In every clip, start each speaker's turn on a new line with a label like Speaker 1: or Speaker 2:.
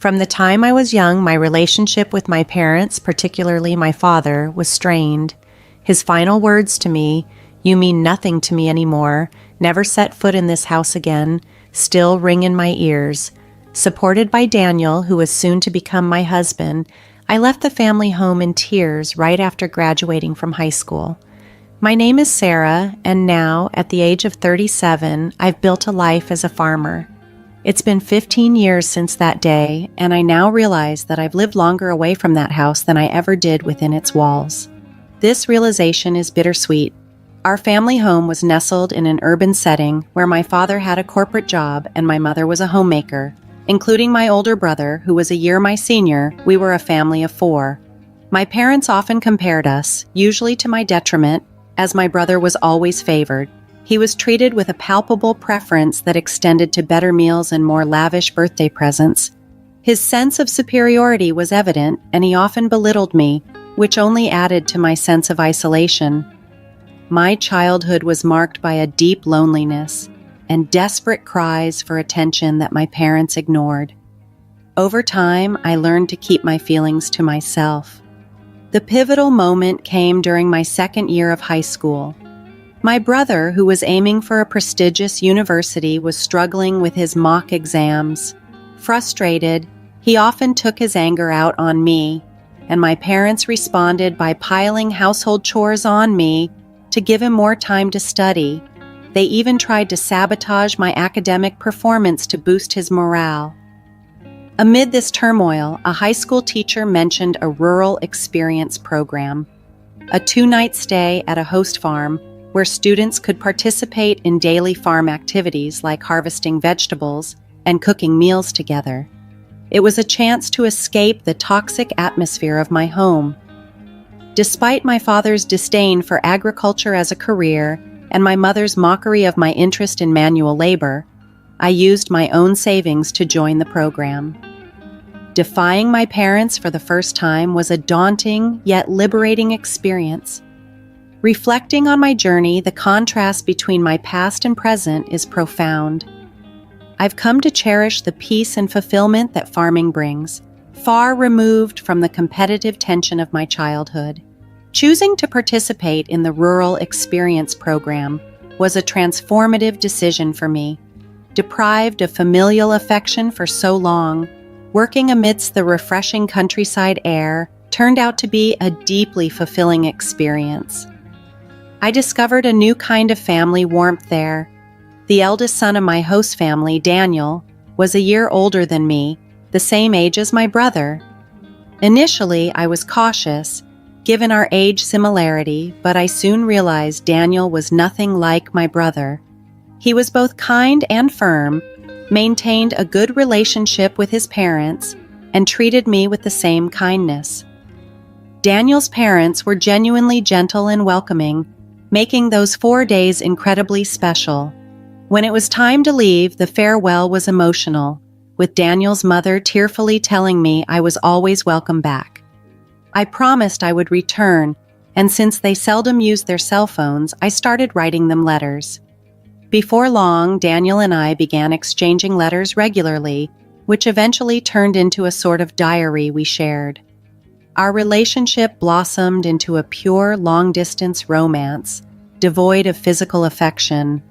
Speaker 1: From the time I was young, my relationship with my parents, particularly my father, was strained. His final words to me, "You mean nothing to me anymore, never set foot in this house again," still ring in my ears. Supported by Daniel, who was soon to become my husband, I left the family home in tears right after graduating from high school. My name is Sarah, and now, at the age of 37, I've built a life as a farmer. It's been 15 years since that day, and I now realize that I've lived longer away from that house than I ever did within its walls. This realization is bittersweet. Our family home was nestled in an urban setting where my father had a corporate job and my mother was a homemaker. Including my older brother, who was a year my senior, we were a family of 4. My parents often compared us, usually to my detriment, as my brother was always favored. He was treated with a palpable preference that extended to better meals and more lavish birthday presents. His sense of superiority was evident, and he often belittled me, which only added to my sense of isolation. My childhood was marked by a deep loneliness and desperate cries for attention that my parents ignored. Over time, I learned to keep my feelings to myself. The pivotal moment came during my second year of high school. My brother, who was aiming for a prestigious university, was struggling with his mock exams. Frustrated, he often took his anger out on me, and my parents responded by piling household chores on me to give him more time to study. They even tried to sabotage my academic performance to boost his morale. Amid this turmoil, a high school teacher mentioned a rural experience program, a 2-night stay at a host farm where students could participate in daily farm activities like harvesting vegetables and cooking meals together. It was a chance to escape the toxic atmosphere of my home. Despite my father's disdain for agriculture as a career and my mother's mockery of my interest in manual labor, I used my own savings to join the program. Defying my parents for the first time was a daunting yet liberating experience. Reflecting on my journey, the contrast between my past and present is profound. I've come to cherish the peace and fulfillment that farming brings, far removed from the competitive tension of my childhood. Choosing to participate in the Rural Experience Program was a transformative decision for me. Deprived of familial affection for so long, working amidst the refreshing countryside air turned out to be a deeply fulfilling experience. I discovered a new kind of family warmth there. The eldest son of my host family, Daniel, was a year older than me, the same age as my brother. Initially, I was cautious, given our age similarity, but I soon realized Daniel was nothing like my brother. He was both kind and firm, maintained a good relationship with his parents, and treated me with the same kindness. Daniel's parents were genuinely gentle and welcoming, making those 4 days incredibly special. When it was time to leave, the farewell was emotional, with Daniel's mother tearfully telling me I was always welcome back. I promised I would return, and since they seldom used their cell phones, I started writing them letters. Before long, Daniel and I began exchanging letters regularly, which eventually turned into a sort of diary we shared. Our relationship blossomed into a pure long-distance romance, devoid of physical affection.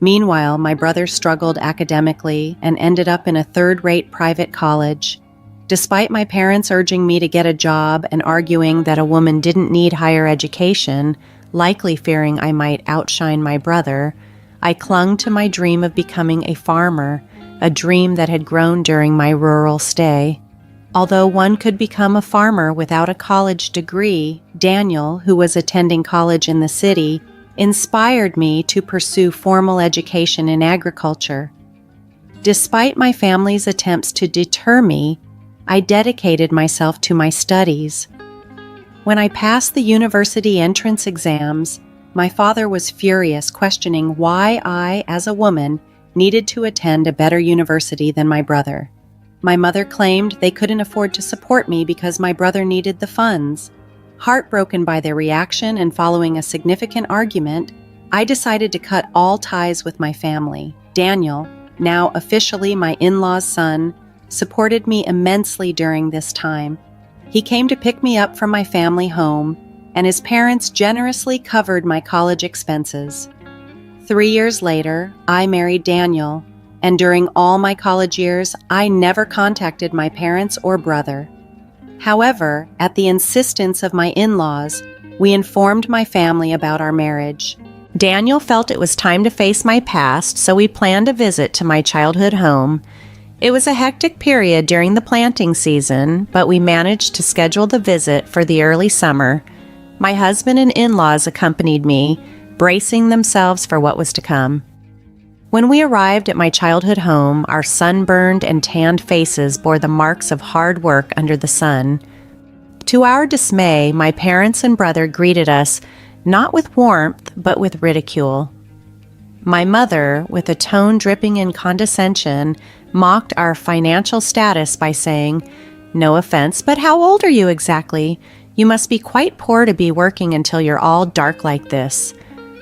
Speaker 1: Meanwhile, my brother struggled academically and ended up in a third-rate private college. Despite my parents urging me to get a job and arguing that a woman didn't need higher education, likely fearing I might outshine my brother, I clung to my dream of becoming a farmer, a dream that had grown during my rural stay. Although one could become a farmer without a college degree, Daniel, who was attending college in the city, inspired me to pursue formal education in agriculture. Despite my family's attempts to deter me, I dedicated myself to my studies. When I passed the university entrance exams, my father was furious, questioning why I, as a woman, needed to attend a better university than my brother. My mother claimed they couldn't afford to support me because my brother needed the funds. Heartbroken by their reaction and following a significant argument, I decided to cut all ties with my family. Daniel, now officially my in-law's son, supported me immensely during this time. He came to pick me up from my family home, and his parents generously covered my college expenses. 3 years later, I married Daniel, and during all my college years, I never contacted my parents or brother. However, at the insistence of my in-laws, we informed my family about our marriage. Daniel felt it was time to face my past, so we planned a visit to my childhood home. It was a hectic period during the planting season, but we managed to schedule the visit for the early summer. My husband and in-laws accompanied me, bracing themselves for what was to come. When we arrived at my childhood home, our sunburned and tanned faces bore the marks of hard work under the sun. To our dismay, my parents and brother greeted us not with warmth, but with ridicule. My mother, with a tone dripping in condescension, mocked our financial status by saying, "No offense, but how old are you exactly? You must be quite poor to be working until you're all dark like this."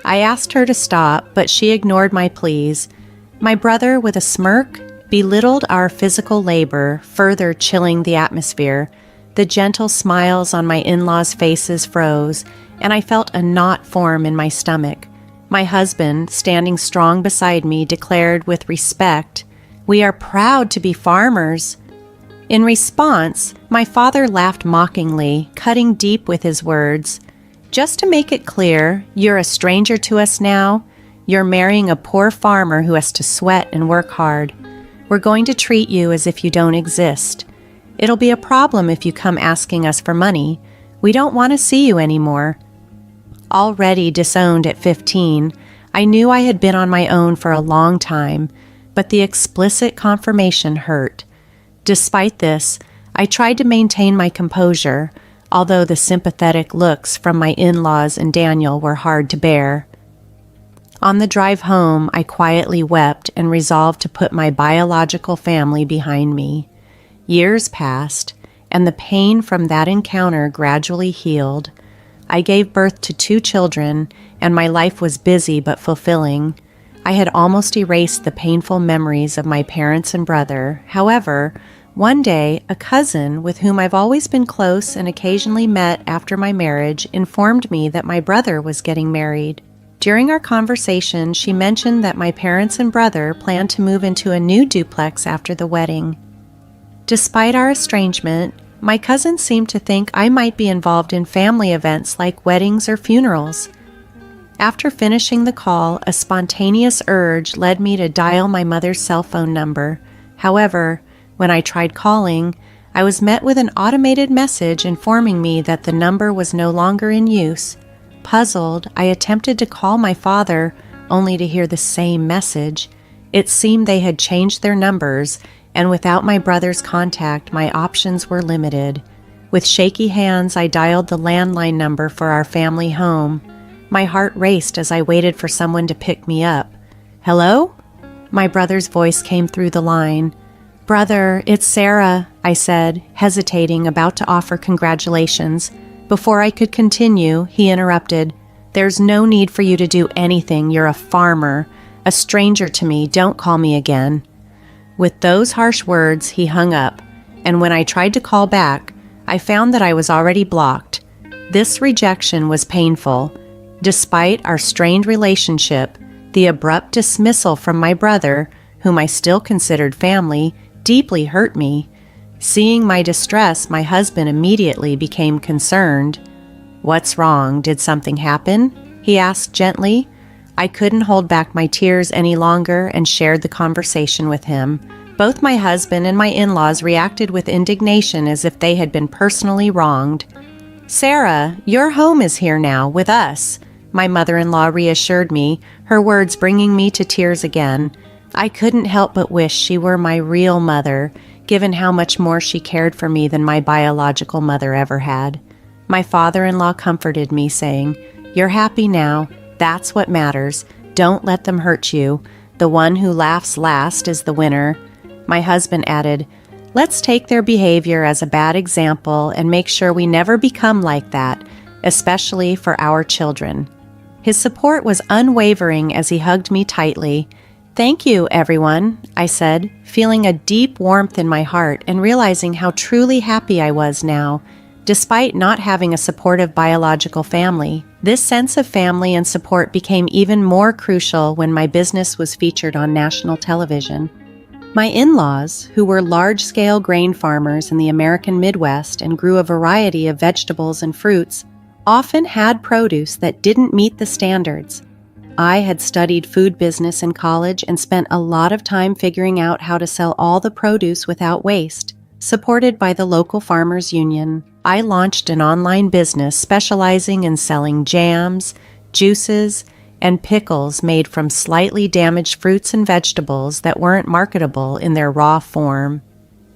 Speaker 1: I asked her to stop, but she ignored my pleas. My brother, with a smirk, belittled our physical labor, further chilling the atmosphere. The gentle smiles on my in-laws' faces froze, and I felt a knot form in my stomach. My husband, standing strong beside me, declared with respect, "We are proud to be farmers." In response, my father laughed mockingly, cutting deep with his words. "Just to make it clear, you're a stranger to us now. You're marrying a poor farmer who has to sweat and work hard. We're going to treat you as if you don't exist. It'll be a problem if you come asking us for money. We don't want to see you anymore." Already disowned at 15, I knew I had been on my own for a long time, but the explicit confirmation hurt. Despite this, I tried to maintain my composure, although the sympathetic looks from my in-laws and Daniel were hard to bear. On the drive home, I quietly wept and resolved to put my biological family behind me. Years passed, and the pain from that encounter gradually healed. I gave birth to 2 children, and my life was busy but fulfilling. I had almost erased the painful memories of my parents and brother. However, one day, a cousin with whom I've always been close and occasionally met after my marriage informed me that my brother was getting married. During our conversation, she mentioned that my parents and brother planned to move into a new duplex after the wedding. Despite our estrangement, my cousin seemed to think I might be involved in family events like weddings or funerals. After finishing the call, a spontaneous urge led me to dial my mother's cell phone number. However, when I tried calling, I was met with an automated message informing me that the number was no longer in use. Puzzled, I attempted to call my father, only to hear the same message. It seemed they had changed their numbers, and without my brother's contact, my options were limited. With shaky hands, I dialed the landline number for our family home. My heart raced as I waited for someone to pick me up. "Hello?" My brother's voice came through the line. "Brother, it's Sarah," I said, hesitating, about to offer congratulations. Before I could continue, he interrupted. "There's no need for you to do anything. You're a farmer. A stranger to me. Don't call me again." With those harsh words, he hung up, and when I tried to call back, I found that I was already blocked. This rejection was painful. Despite our strained relationship, the abrupt dismissal from my brother, whom I still considered family, deeply hurt me. Seeing my distress, my husband immediately became concerned. "What's wrong? Did something happen?" he asked gently. I couldn't hold back my tears any longer and shared the conversation with him. Both my husband and my in-laws reacted with indignation as if they had been personally wronged. "Sarah, your home is here now, with us," my mother-in-law reassured me, her words bringing me to tears again. I couldn't help but wish she were my real mother, given how much more she cared for me than my biological mother ever had. My father-in-law comforted me, saying, "You're happy now. That's what matters. Don't let them hurt you. The one who laughs last is the winner." My husband added, "Let's take their behavior as a bad example and make sure we never become like that, especially for our children." His support was unwavering as he hugged me tightly. Thank you, everyone, I said, feeling a deep warmth in my heart and realizing how truly happy I was now, despite not having a supportive biological family. This sense of family and support became even more crucial when my business was featured on national television. My in-laws, who were large-scale grain farmers in the American Midwest and grew a variety of vegetables and fruits, often had produce that didn't meet the standards. I had studied food business in college and spent a lot of time figuring out how to sell all the produce without waste. Supported by the local farmers union, I launched an online business specializing in selling jams, juices, and pickles made from slightly damaged fruits and vegetables that weren't marketable in their raw form.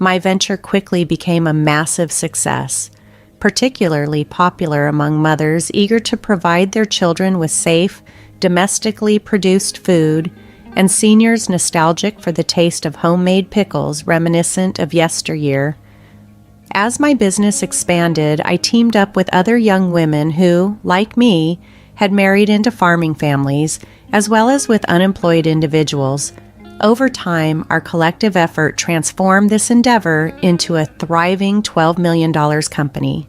Speaker 1: My venture quickly became a massive success, particularly popular among mothers eager to provide their children with safe, domestically produced food, and seniors nostalgic for the taste of homemade pickles reminiscent of yesteryear. As my business expanded, I teamed up with other young women who, like me, had married into farming families, as well as with unemployed individuals. Over time, our collective effort transformed this endeavor into a thriving $12 million company.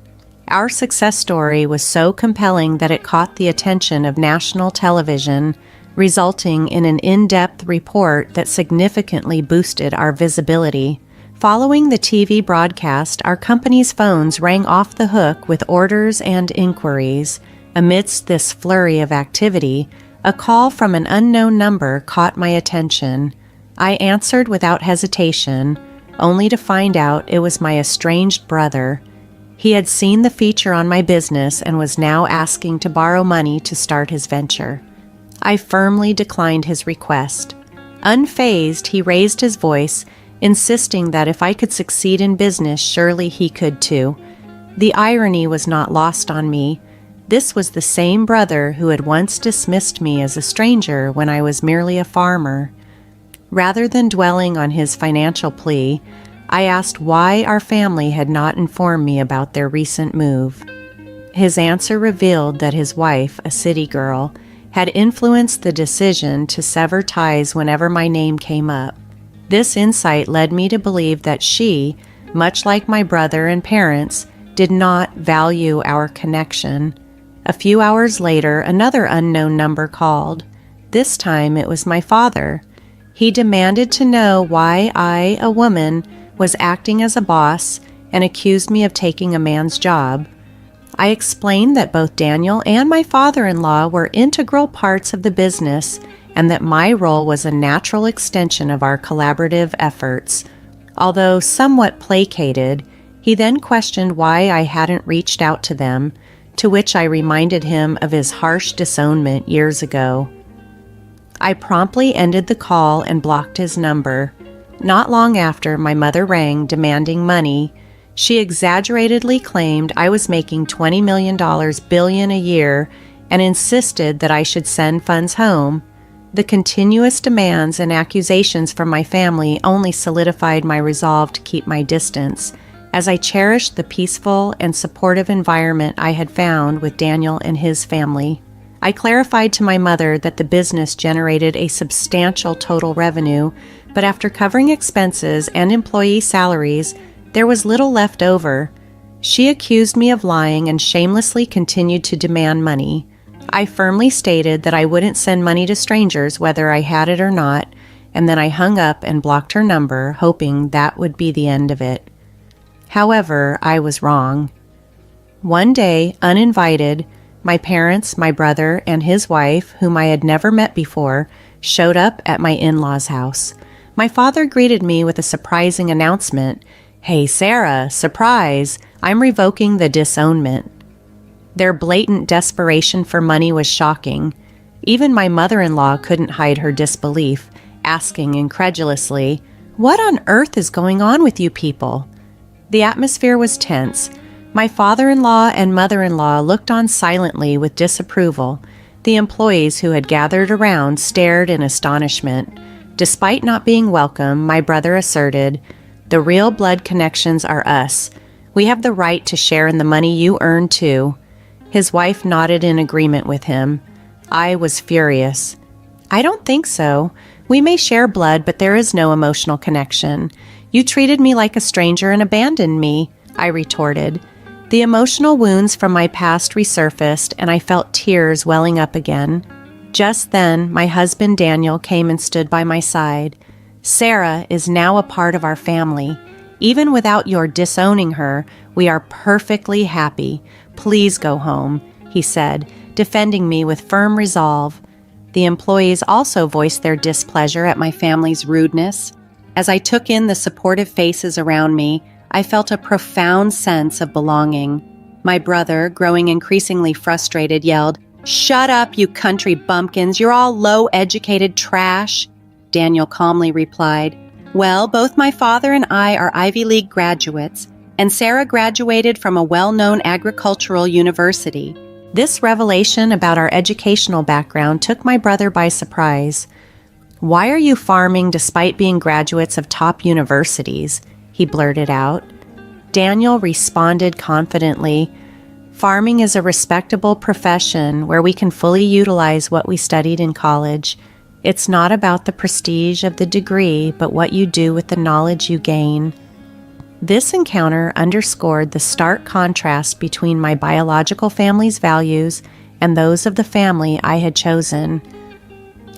Speaker 1: Our success story was so compelling that it caught the attention of national television, resulting in an in-depth report that significantly boosted our visibility. Following the TV broadcast, our company's phones rang off the hook with orders and inquiries. Amidst this flurry of activity, a call from an unknown number caught my attention. I answered without hesitation, only to find out it was my estranged brother. He had seen the feature on my business and was now asking to borrow money to start his venture. I firmly declined his request. Unfazed, he raised his voice, insisting that if I could succeed in business, surely he could too. The irony was not lost on me. This was the same brother who had once dismissed me as a stranger when I was merely a farmer. Rather than dwelling on his financial plea, I asked why our family had not informed me about their recent move. His answer revealed that his wife, a city girl, had influenced the decision to sever ties whenever my name came up. This insight led me to believe that she, much like my brother and parents, did not value our connection. A few hours later, another unknown number called. This time it was my father. He demanded to know why I, a woman, was acting as a boss and accused me of taking a man's job. I explained that both Daniel and my father-in-law were integral parts of the business and that my role was a natural extension of our collaborative efforts. Although somewhat placated, he then questioned why I hadn't reached out to them, to which I reminded him of his harsh disownment years ago. I promptly ended the call and blocked his number. Not long after, my mother rang demanding money. She exaggeratedly claimed I was making $20 million billion a year and insisted that I should send funds home. The continuous demands and accusations from my family only solidified my resolve to keep my distance, as I cherished the peaceful and supportive environment I had found with Daniel and his family. I clarified to my mother that the business generated a substantial total revenue, but after covering expenses and employee salaries, there was little left over. She accused me of lying and shamelessly continued to demand money. I firmly stated that I wouldn't send money to strangers whether I had it or not, and then I hung up and blocked her number, hoping that would be the end of it. However, I was wrong. One day, uninvited, my parents, my brother, and his wife, whom I had never met before, showed up at my in-laws' house. My father greeted me with a surprising announcement. "Hey, Sarah, surprise! I'm revoking the disownment." Their blatant desperation for money was shocking. Even my mother-in-law couldn't hide her disbelief, asking incredulously, "What on earth is going on with you people?" The atmosphere was tense. My father-in-law and mother-in-law looked on silently with disapproval. The employees who had gathered around stared in astonishment. Despite not being welcome, my brother asserted, "The real blood connections are us. We have the right to share in the money you earn too." His wife nodded in agreement with him. I was furious. "I don't think so. We may share blood, but there is no emotional connection. You treated me like a stranger and abandoned me, I retorted. The emotional wounds from my past resurfaced, and I felt tears welling up again. Just then, my husband Daniel came and stood by my side. Sarah is now a part of our family. Even without your disowning her, we are perfectly happy. Please go home, he said, defending me with firm resolve. The employees also voiced their displeasure at my family's rudeness. As I took in the supportive faces around me, I felt a profound sense of belonging. My brother, growing increasingly frustrated, yelled, "Shut up, you country bumpkins, you're all low-educated trash." Daniel calmly replied, "Well, both my father and I are Ivy League graduates, and Sarah graduated from a well-known agricultural university." This revelation about our educational background took my brother by surprise. "Why are you farming despite being graduates of top universities?" he blurted out. Daniel responded confidently, "Farming is a respectable profession where we can fully utilize what we studied in college. It's not about the prestige of the degree, but what you do with the knowledge you gain." This encounter underscored the stark contrast between my biological family's values and those of the family I had chosen.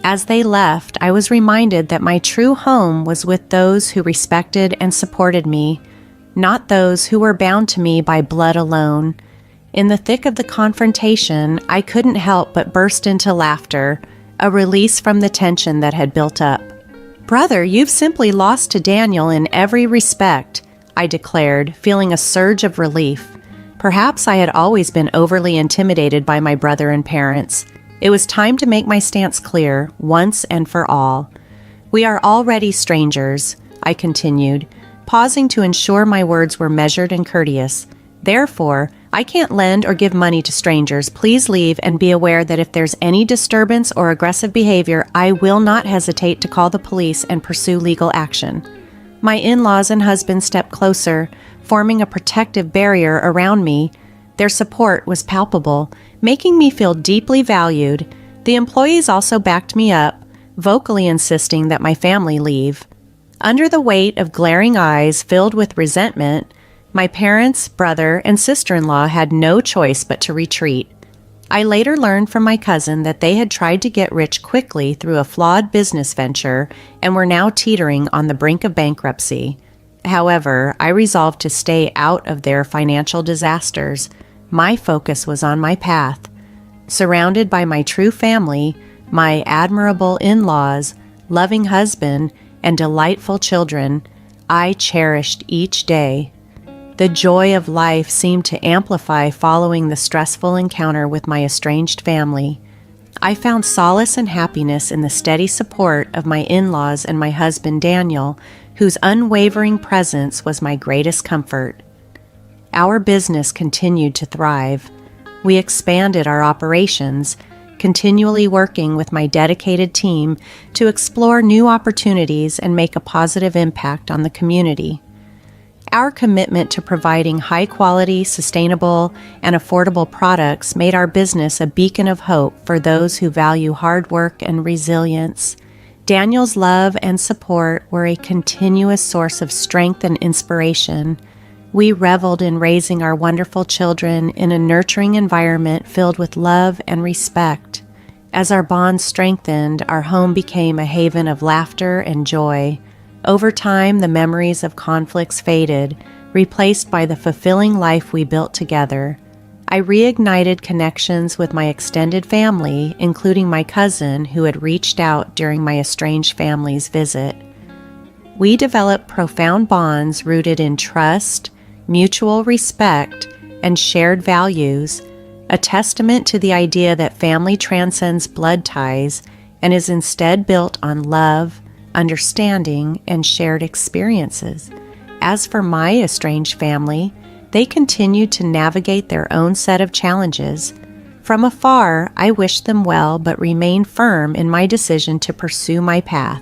Speaker 1: As they left, I was reminded that my true home was with those who respected and supported me, not those who were bound to me by blood alone. In the thick of the confrontation, I couldn't help but burst into laughter, a release from the tension that had built up. "Brother, you've simply lost to Daniel in every respect," I declared, feeling a surge of relief. Perhaps I had always been overly intimidated by my brother and parents. It was time to make my stance clear, once and for all. "We are already strangers," I continued, pausing to ensure my words were measured and courteous. "Therefore, I can't lend or give money to strangers. Please leave and be aware that if there's any disturbance or aggressive behavior, I will not hesitate to call the police and pursue legal action." My in-laws and husband stepped closer, forming a protective barrier around me. Their support was palpable, making me feel deeply valued. The employees also backed me up, vocally insisting that my family leave. Under the weight of glaring eyes filled with resentment, my parents, brother, and sister-in-law had no choice but to retreat. I later learned from my cousin that they had tried to get rich quickly through a flawed business venture and were now teetering on the brink of bankruptcy. However, I resolved to stay out of their financial disasters. My focus was on my path. Surrounded by my true family, my admirable in-laws, loving husband, and delightful children, I cherished each day. The joy of life seemed to amplify following the stressful encounter with my estranged family. I found solace and happiness in the steady support of my in-laws and my husband Daniel, whose unwavering presence was my greatest comfort. Our business continued to thrive. We expanded our operations, continually working with my dedicated team to explore new opportunities and make a positive impact on the community. Our commitment to providing high-quality, sustainable, and affordable products made our business a beacon of hope for those who value hard work and resilience. Daniel's love and support were a continuous source of strength and inspiration. We reveled in raising our wonderful children in a nurturing environment filled with love and respect. As our bond strengthened, our home became a haven of laughter and joy. Over time, the memories of conflicts faded, replaced by the fulfilling life we built together. I reignited connections with my extended family, including my cousin who had reached out during my estranged family's visit. We developed profound bonds rooted in trust, mutual respect, and shared values, a testament to the idea that family transcends blood ties and is instead built on love, understanding, and shared experiences. As for my estranged family, they continued to navigate their own set of challenges. From afar, I wished them well but remained firm in my decision to pursue my path.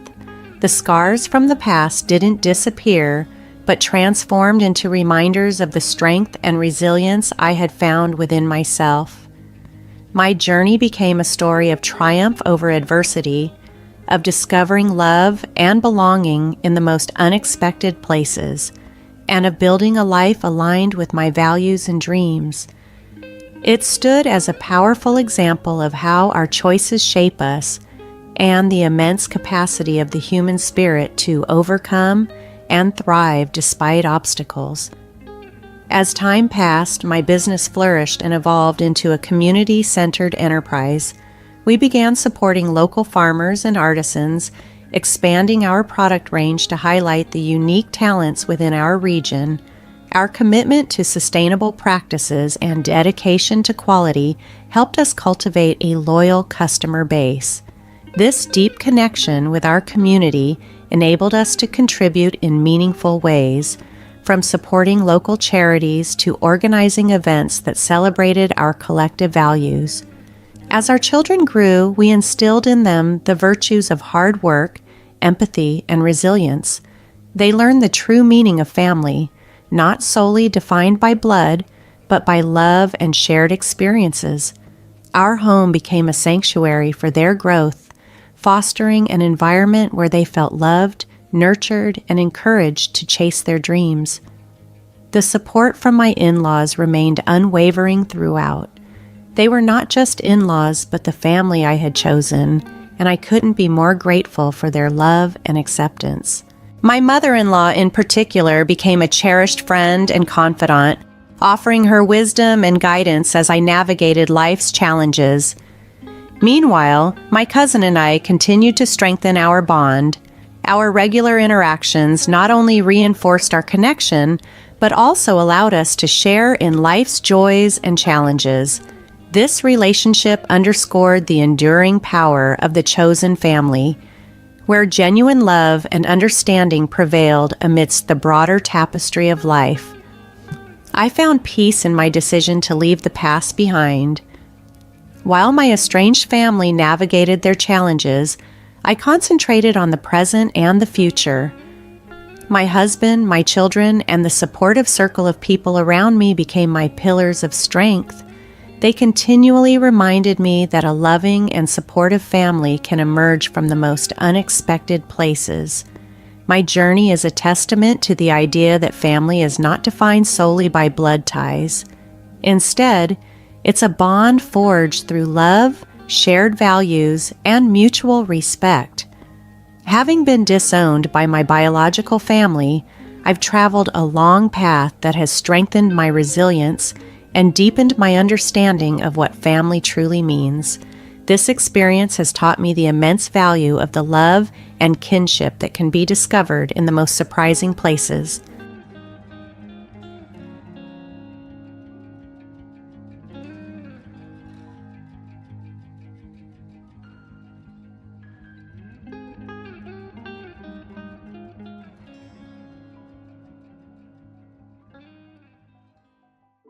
Speaker 1: The scars from the past didn't disappear, but transformed into reminders of the strength and resilience I had found within myself. My journey became a story of triumph over adversity, of discovering love and belonging in the most unexpected places, and of building a life aligned with my values and dreams. It stood as a powerful example of how our choices shape us and the immense capacity of the human spirit to overcome and thrive despite obstacles. As time passed, my business flourished and evolved into a community-centered enterprise. We began supporting local farmers and artisans, expanding our product range to highlight the unique talents within our region. Our commitment to sustainable practices and dedication to quality helped us cultivate a loyal customer base. This deep connection with our community enabled us to contribute in meaningful ways, from supporting local charities to organizing events that celebrated our collective values. As our children grew, we instilled in them the virtues of hard work, empathy, and resilience. They learned the true meaning of family, not solely defined by blood, but by love and shared experiences. Our home became a sanctuary for their growth, fostering an environment where they felt loved, nurtured, and encouraged to chase their dreams. The support from my in-laws remained unwavering throughout. They were not just in-laws, but the family I had chosen, and I couldn't be more grateful for their love and acceptance. My mother-in-law in particular became a cherished friend and confidant, offering her wisdom and guidance as I navigated life's challenges. Meanwhile, my cousin and I continued to strengthen our bond. Our regular interactions not only reinforced our connection, but also allowed us to share in life's joys and challenges. This relationship underscored the enduring power of the chosen family, where genuine love and understanding prevailed amidst the broader tapestry of life. I found peace in my decision to leave the past behind. While my estranged family navigated their challenges, I concentrated on the present and the future. My husband, my children, and the supportive circle of people around me became my pillars of strength. They continually reminded me that a loving and supportive family can emerge from the most unexpected places. My journey is a testament to the idea that family is not defined solely by blood ties. Instead, it's a bond forged through love, shared values, and mutual respect. Having been disowned by my biological family, I've traveled a long path that has strengthened my resilience and deepened my understanding of what family truly means. This experience has taught me the immense value of the love and kinship that can be discovered in the most surprising places.